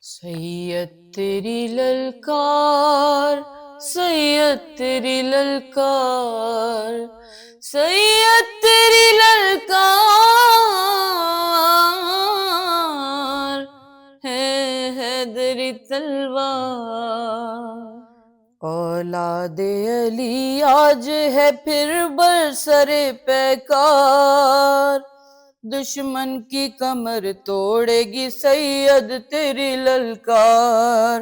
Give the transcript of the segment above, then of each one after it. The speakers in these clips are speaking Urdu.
سید تیری للکار، سید تیری للکار، سید تیری للکار ہے حیدری تلوار۔ اولاد علی آج ہے پھر برسر پیکار، دشمن کی کمر توڑے گی سید تیری للکار۔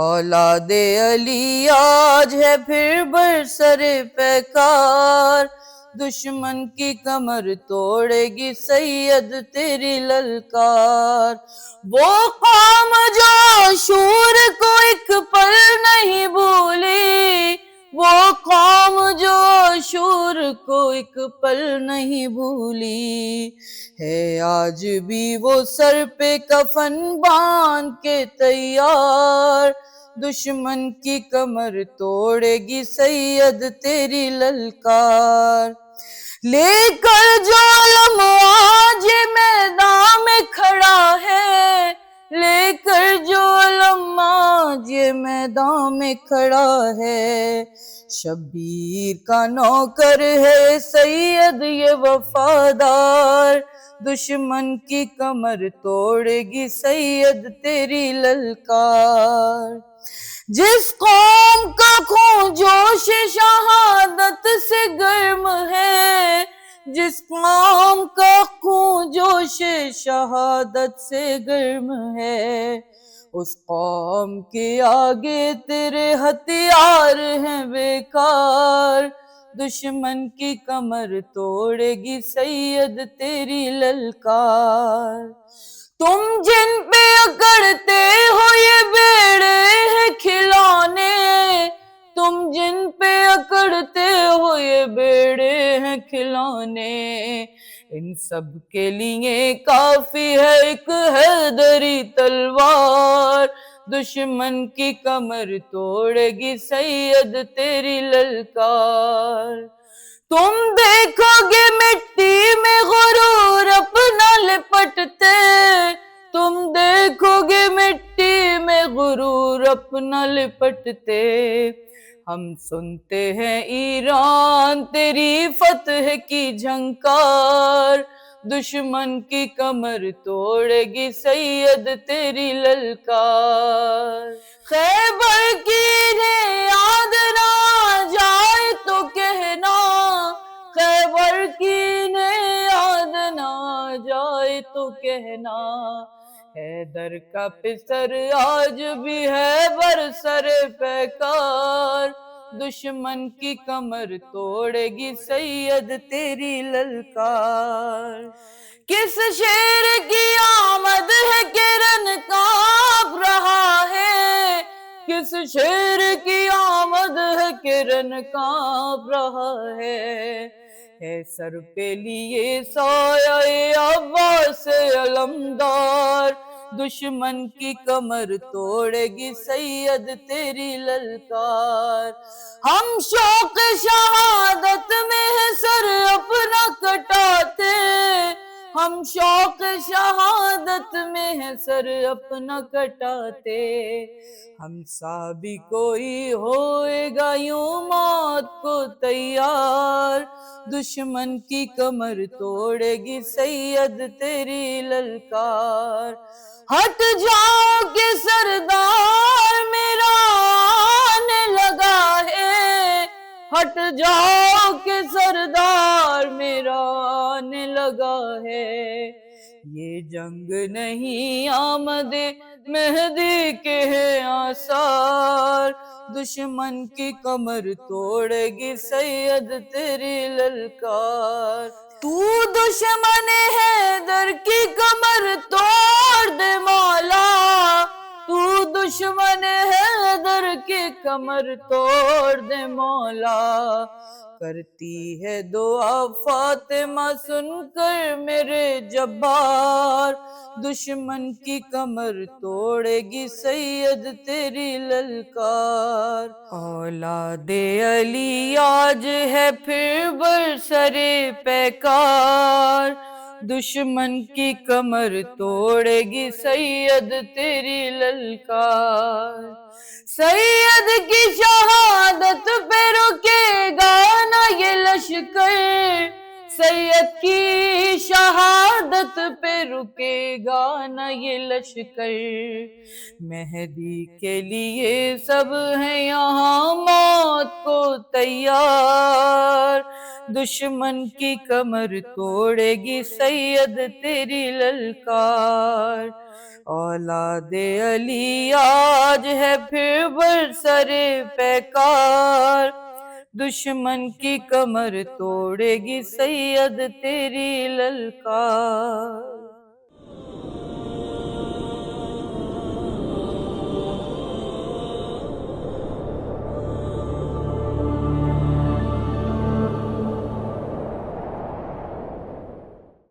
اولاد علی آج ہے پھر برسر پیکار، دشمن کی کمر توڑے گی سید تیری للکار۔ وہ قوم جو شور کو ایک پل نہیں بھولی، وہ قوم جو شور کو ایک پل نہیں بھولی، ہے آج بھی وہ سر پہ کفن باندھ کے تیار، دشمن کی کمر توڑے گی سید تیری للکار۔ لے کر جو علم آج میدان میں کھڑا ہے، لے کر جو علم آج یہ میدان میں کھڑا ہے، شبیر کا نوکر ہے سید یہ وفادار، دشمن کی کمر توڑے گی سید تیری للکار۔ جس قوم کا خون جوش شہادت سے گرم ہے، جس قوم کا خون جوش شہادت سے گرم ہے، اس قوم کے آگے تیرے ہتھیار ہیں بیکار، دشمن کی کمر توڑے گی سید تیری للکار۔ تم جن پہ اکڑتے ہو یہ بیڑے ہیں کھلونے، تم جن پہ اکڑتے ہو یہ بیڑے ہیں کھلونے، ان سب کے لیے کافی ہے ایک حیدری تلوار، دشمن کی کمر توڑے گی سید تیری للکار۔ تم دیکھو گے مٹی میں غرور اپنا لپٹتے، تم دیکھو گے مٹی میں غرور اپنا لپٹتے، ہم سنتے ہیں ایران تیری فتح کی جھنکار، دشمن کی کمر توڑے گی سید تیری للکار۔ خیبر کی انہیں یاد نہ جائے تو کہنا، خیبر کی انہیں یاد نہ جائے تو کہنا، حیدر کا پسر آج بھی ہے برسر پیکار، دشمن کی کمر توڑے گی سید تیری للکار۔ کس شیر کی آمد ہے کرن کانپ رہا ہے، کس شیر کی آمد ہے کرن کانپ رہا ہے سر پہ لیے سایہ عباس علمدار، دشمن کی کمر توڑے گی سید تیری للکار۔ ہم شوق شہادت میں ہے سر اپنا کٹاتے، ہم شوق شہادت میں ہے سر اپنا کٹاتے، ہم سا بھی کوئی ہوئے گا یوں موت کو تیار، دشمن کی کمر توڑے گی سید تیری للکار۔ ہٹ جاؤ کہ سردار میرا آنے لگا ہے، ہٹ جاؤ کہ سردار میرا آنے لگا ہے، یہ جنگ نہیں آمد مہدی کے ہیں آثار، دشمن کی کمر توڑے گی سید تیری للکار۔ تو دشمن حیدر کی کمر توڑ دے مولا، تو دشمن حیدر کی کمر توڑ دے مولا، کرتی ہے دعا فاطمہ سن کر میرے جبار، دشمن کی کمر توڑے گی سید تیری للکار۔ اولاد علی آج ہے پھر برسر پیکار، دشمن کی کمر توڑے گی سید تیری للکار، سید کی شہادت پہ رکے گا نا یہ لشکر، سید کی شہادت پہ رکے گا نا یہ لشکر، مہدی کے لیے سب ہیں یہاں موت کو تیار، دشمن کی کمر توڑے گی سید تیری للکار، اولاد علی آج ہے پھر برسر پیکار، دشمن کی کمر توڑے گی سید تیری للکار۔